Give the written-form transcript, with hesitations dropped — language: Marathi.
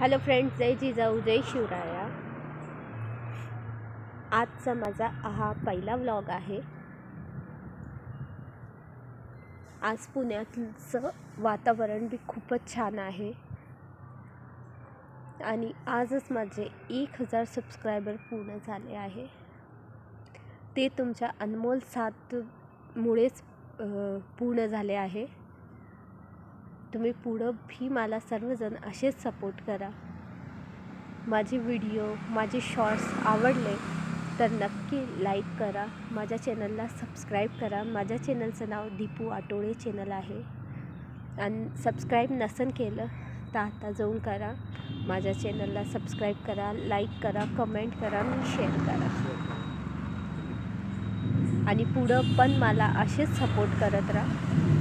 हॅलो फ्रेंड्स, जय जिजाऊ जय शिवराया। आजचा माझा हा पहिला व्लॉग आहे। आज पुण्यातलं वातावरण बी खूपच छान आहे आणि आजच माझे 1000 सबस्क्रायबर पूर्ण झाले आहे। ते तुमच्या अनमोल साथमुळेच पूर्ण झाले आहे। तुम्ही पुढं भी मला सर्वजण असेच सपोर्ट करा। माझे व्हिडिओ माझे शॉर्ट्स आवडले तर नक्की लाईक करा, माझ्या चॅनलला सबस्क्राईब करा। माझ्या चॅनलचं नाव दीपू आटोळे चॅनल आहे आणि सबस्क्राईब नसन केलं तर आता जाऊन करा। माझ्या चॅनलला सबस्क्राईब करा, लाईक करा, कमेंट करा आणि शेअर करा आणि पुढं पण मला असेच सपोर्ट करत राहा।